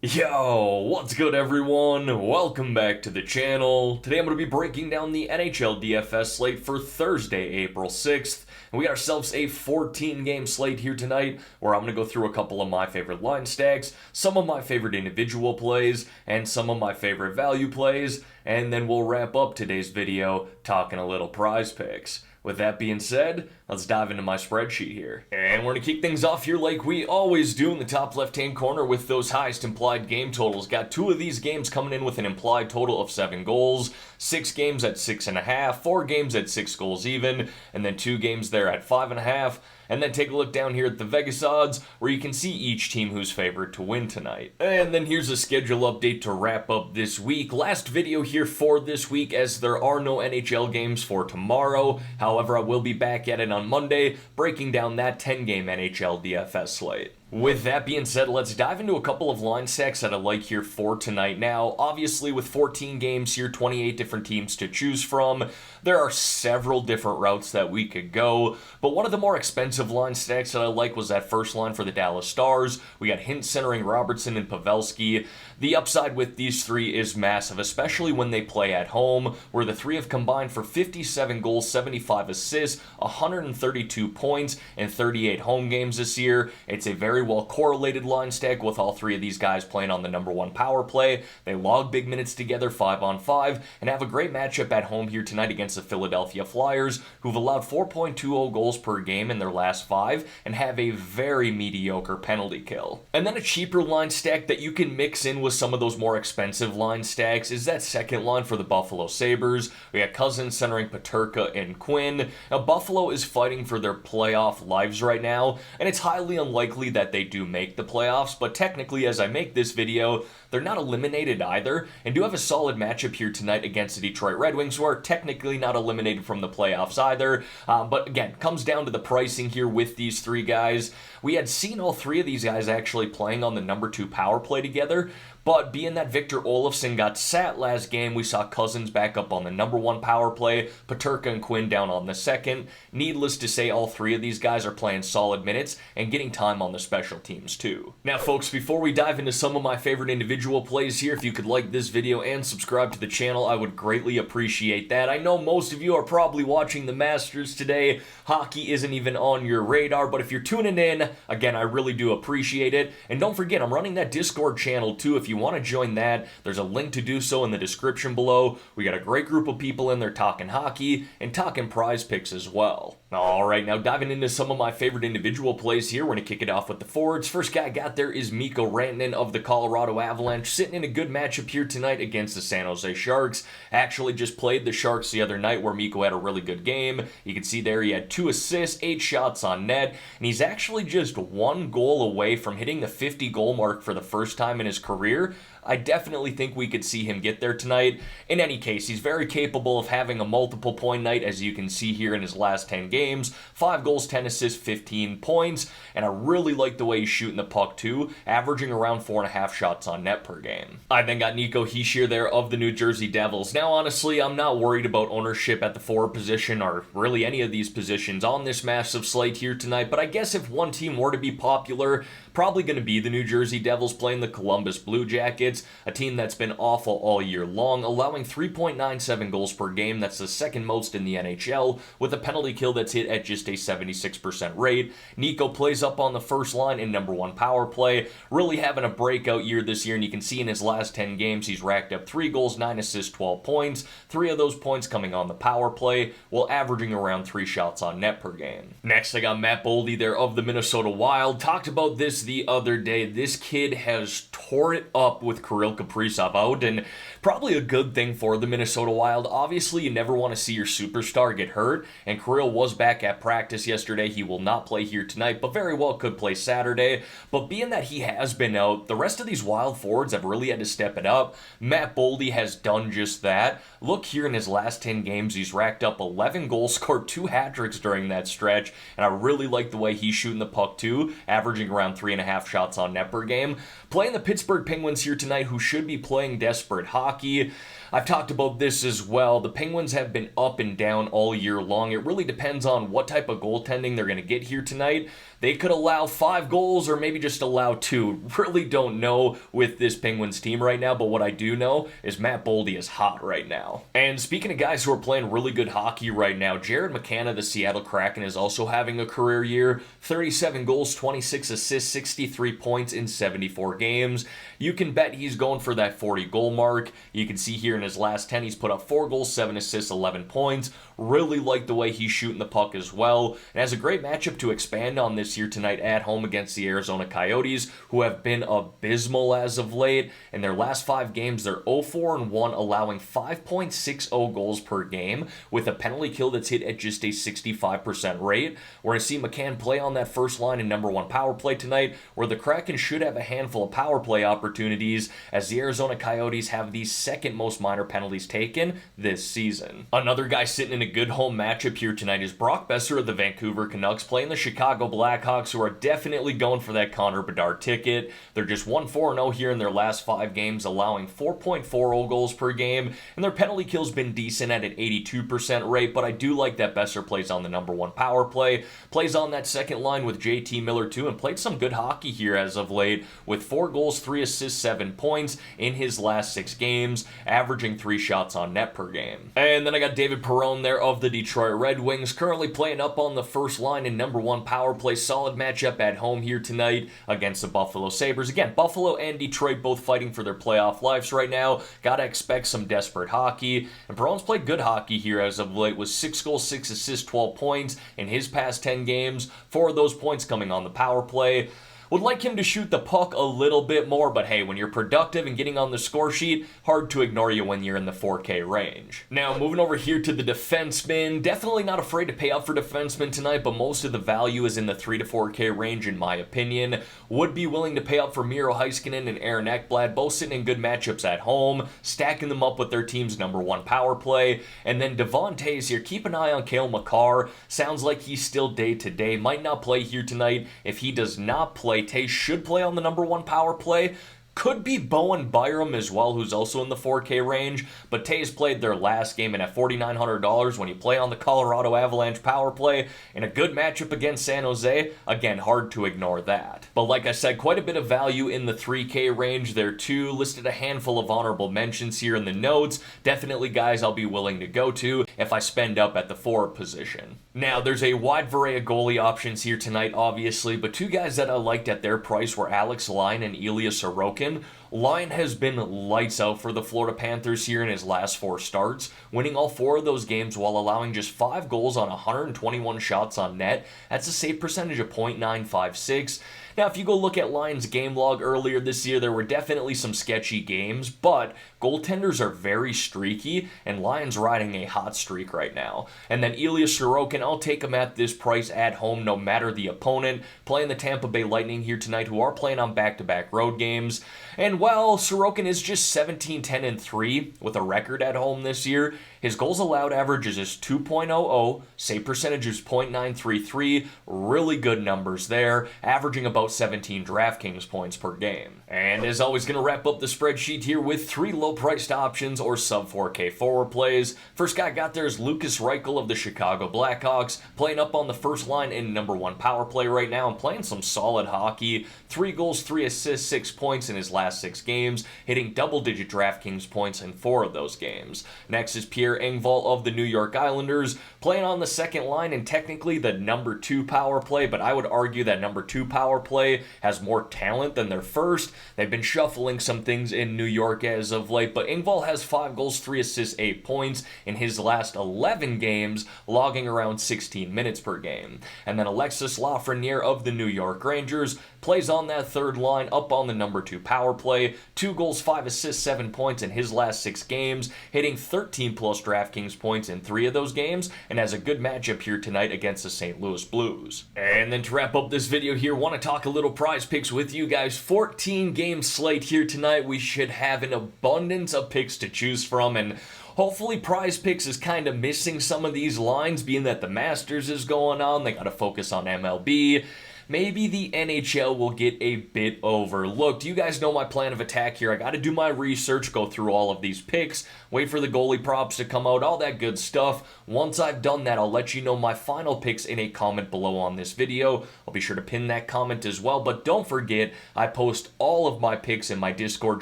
Yo, what's good everyone? Welcome back to the channel. Today I'm going to be breaking down the NHL DFS slate for Thursday, April 6th. And we got ourselves a 14-game slate here tonight where I'm going to go through a couple of my favorite line stacks, some of my favorite individual plays, and some of my favorite value plays. And then we'll wrap up today's video talking a little prize picks. With that being said, let's dive into my spreadsheet here. And we're going to kick things off here like we always do in the top left-hand corner with those highest implied game totals. Got two of these games coming in with an implied total of 7 goals, 6 games at 6.5, 4 games at 6 goals even, and then 2 games there at 5.5. And then take a look down here at the Vegas odds, where you can see each team who's favored to win tonight. And then here's a schedule update to wrap up this week. Last video here for this week, as there are no NHL games for tomorrow. However, I will be back at it on Monday, breaking down that 10-game NHL DFS slate. With that being said, let's dive into a couple of line stacks that I like here for tonight. Now, obviously with 14 games here, 28 different teams to choose from, there are several different routes that we could go, but one of the more expensive line stacks that I like was that first line for the Dallas Stars. We got Hint centering Robertson and Pavelski. The upside with these three is massive, especially when they play at home, where the three have combined for 57 goals, 75 assists, 132 points, and 38 home games this year. It's a very well correlated line stack with all three of these guys playing on the #1 power play. They log big minutes together 5-on-5 and have a great matchup at home here tonight against the Philadelphia Flyers, who've allowed 4.20 goals per game in their last 5 and have a very mediocre penalty kill. And then a cheaper line stack that you can mix in with some of those more expensive line stacks is that second line for the Buffalo Sabres. We got Cousins centering Peterka and Quinn. Now Buffalo is fighting for their playoff lives right now, and it's highly unlikely that they do make the playoffs, but technically as I make this video, they're not eliminated either, and do have a solid matchup here tonight against the Detroit Red Wings, who are technically not eliminated from the playoffs either, but again, comes down to the pricing here with these three guys. We had seen all three of these guys actually playing on the #2 power play together, but being that Victor Olofsson got sat last game, we saw Cousins back up on the #1 power play, Peterka and Quinn down on the second. Needless to say, all three of these guys are playing solid minutes and getting time on the special teams too. Now folks, before we dive into some of my favorite individual plays here, if you could like this video and subscribe to the channel, I would greatly appreciate that. I know most of you are probably watching the Masters today. Hockey isn't even on your radar, but if you're tuning in, again, I really do appreciate it. And don't forget, I'm running that Discord channel too. If you want to join that, there's a link to do so in the description below. We got a great group of people in there talking hockey and talking prize picks as well. Alright, now diving into some of my favorite individual plays here, we're going to kick it off with the forwards. First guy I got there is Mikko Rantanen of the Colorado Avalanche, sitting in a good matchup here tonight against the San Jose Sharks. Actually just played the Sharks the other night where Mikko had a really good game. You can see there he had 2 assists, 8 shots on net, and he's actually just 1 goal away from hitting the 50-goal mark for the first time in his career. I definitely think we could see him get there tonight. In any case, he's very capable of having a multiple point night, as you can see here in his last 10 games. 5 goals, 10 assists, 15 points, and I really like the way he's shooting the puck too, averaging around 4.5 shots on net per game. I then got Nico Hischier there of the New Jersey Devils. Now honestly, I'm not worried about ownership at the forward position or really any of these positions on this massive slate here tonight, but I guess if one team were to be popular, probably going to be the New Jersey Devils playing the Columbus Blue Jackets, a team that's been awful all year long, allowing 3.97 goals per game. That's the second most in the NHL, with a penalty kill that's hit at just a 76% rate. Nico plays up on the first line in #1 power play, really having a breakout year this year, and you can see in his last 10 games, he's racked up 3 goals, 9 assists, 12 points, 3 of those points coming on the power play, while averaging around 3 shots on net per game. Next, I got Matt Boldy there of the Minnesota Wild. Talked about this the other day. This kid has tore it up with Kirill Kaprizov out, and probably a good thing for the Minnesota Wild. Obviously, you never want to see your superstar get hurt, and Kirill was back at practice yesterday. He will not play here tonight, but very well could play Saturday. But being that he has been out, the rest of these Wild forwards have really had to step it up. Matt Boldy has done just that. Look here in his last 10 games, he's racked up 11 goals, scored 2 hat-tricks during that stretch, and I really like the way he's shooting the puck too, averaging around 3.5 shots on net per game. Playing the Pittsburgh Pittsburgh Penguins here tonight who should be playing desperate hockey. I've talked about this as well. The Penguins have been up and down all year long. It really depends on what type of goaltending they're going to get here tonight. They could allow 5 goals or maybe just allow 2. Really don't know with this Penguins team right now, but what I do know is Matt Boldy is hot right now. And speaking of guys who are playing really good hockey right now, Jared McCann of the Seattle Kraken is also having a career year. 37 goals, 26 assists, 63 points in 74 games. You can bet he's going for that 40 goal mark. You can see here in his last 10, he's put up 4 goals, 7 assists, 11 points. Really like the way he's shooting the puck as well. And has a great matchup to expand on this year tonight at home against the Arizona Coyotes, who have been abysmal as of late. In their last 5 games, they're 0-4-1, allowing 5.60 goals per game, with a penalty kill that's hit at just a 65% rate. We're going to see McCann play on that first line in number 1 power play tonight, where the Kraken should have a handful of power play opportunities, as the Arizona Coyotes have the second most minor penalties taken this season. Another guy sitting in a good home matchup here tonight is Brock Besser of the Vancouver Canucks playing the Chicago Blackhawks, who are definitely going for that Connor Bedard ticket. They're just 1-4-0 here in their last 5 games, allowing 4.40 goals per game, and their penalty kill's been decent at an 82% rate, but I do like that Besser plays on the number 1 power play, plays on that second line with JT Miller too, and played some good hockey here as of late, with 4 goals, 3 assists, 7 points in his last 6 games, averaging 3 shots on net per game. And then I got David Perron there of the Detroit Red Wings, currently playing up on the first line in number 1 power play. Solid matchup at home here tonight against the Buffalo Sabres. Again, Buffalo and Detroit both fighting for their playoff lives right now. Gotta expect some desperate hockey. And Perron's played good hockey here as of late, with 6 goals, 6 assists, 12 points in his past 10 games. 4 of those points coming on the power play. Would like him to shoot the puck a little bit more, but hey, when you're productive and getting on the score sheet, hard to ignore you when you're in the 4K range. Now, moving over here to the defensemen. Definitely not afraid to pay up for defensemen tonight, but most of the value is in the 3 to 4K range in my opinion. Would be willing to pay up for Miro Heiskanen and Aaron Ekblad, both sitting in good matchups at home, stacking them up with their team's number 1 power play. And then Devon Toews here. Keep an eye on Cale Makar. Sounds like he's still day-to-day. Might not play here tonight. If he does not play, Toews should play on the number 1 power play. Could be Bowen Byram as well, who's also in the 4K range, but Toews played their last game, and at $4,900 when you play on the Colorado Avalanche power play in a good matchup against San Jose, again, hard to ignore that. But like I said, quite a bit of value in the 3K range there too. Listed a handful of honorable mentions here in the notes. Definitely guys I'll be willing to go to if I spend up at the forward position. Now, there's a wide variety of goalie options here tonight, obviously, but 2 guys that I liked at their price were Alex Lyon and Ilya Sorokin. Lyon has been lights out for the Florida Panthers here in his last 4 starts, winning all 4 of those games while allowing just 5 goals on 121 shots on net. That's a save percentage of .956. Now, if you go look at Lyon's game log earlier this year, there were definitely some sketchy games, but goaltenders are very streaky, and Lyon's riding a hot streak right now. And then Ilya Sorokin, I'll take him at this price at home no matter the opponent. Playing the Tampa Bay Lightning here tonight, who are playing on back-to-back road games. And while Sorokin is just 17-10-3 with a record at home this year, his goals allowed average is just 2.00, save percentage is .933, really good numbers there, averaging about 17 DraftKings points per game. And as always, going to wrap up the spreadsheet here with 3 low-priced options or sub-4K forward plays. First guy I got there is Lucas Reichel of the Chicago Blackhawks, playing up on the first line in number 1 power play right now and playing some solid hockey. 3 goals, 3 assists, 6 points in his last 6 games, hitting double-digit DraftKings points in 4 of those games. Next is Pierre Engvall of the New York Islanders, playing on the second line and technically the number 2 power play, but I would argue that number 2 power play has more talent than their first. They've been shuffling some things in New York as of late, but Engvall has 5 goals, 3 assists, 8 points in his last 11 games, logging around 16 minutes per game. And then Alexis Lafreniere of the New York Rangers plays on that third line up on the number 2 power play. 2 goals, 5 assists, 7 points in his last 6 games, hitting 13 plus DraftKings points in 3 of those games, and has a good matchup here tonight against the St. Louis Blues. And then to wrap up this video here, want to talk a little prize picks with you guys. 14 game slate here tonight. We should have an abundance of picks to choose from, and hopefully Prize Picks is kind of missing some of these lines, being that the Masters is going on. They got to focus on MLB. maybe the NHL will get a bit overlooked. You guys know my plan of attack here. I got to do my research, go through all of these picks, wait for the goalie props to come out, all that good stuff. Once I've done that, I'll let you know my final picks in a comment below on this video. I'll be sure to pin that comment as well, but don't forget, I post all of my picks in my Discord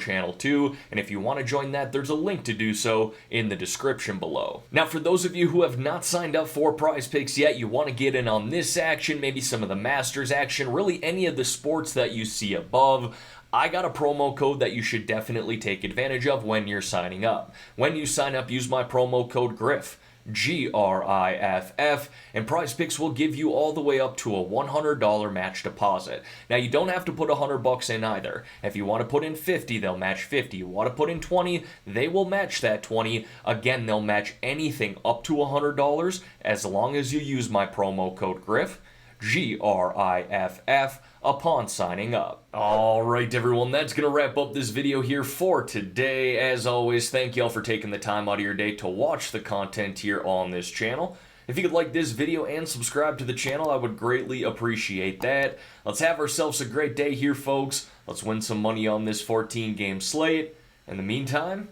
channel too, and if you want to join that, there's a link to do so in the description below. Now, for those of you who have not signed up for Prizepicks yet, you want to get in on this action, maybe some of the Masters action, really any of the sports that you see above, I got a promo code that you should definitely take advantage of when you're signing up. When you sign up, use my promo code GRIFF. GRIFF, and Prizepicks will give you all the way up to a $100 match deposit. Now, you don't have to put $100 in either. If you want to put in 50, they'll match 50. You want to put in 20, they will match that 20. Again, they'll match anything up to $100 as long as you use my promo code GRIFF, GRIFF, upon signing up. Alright everyone, that's going to wrap up this video here for today. As always, thank y'all for taking the time out of your day to watch the content here on this channel. If you could like this video and subscribe to the channel, I would greatly appreciate that. Let's have ourselves a great day here, folks. Let's win some money on this 14-game slate. In the meantime,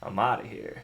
I'm out of here.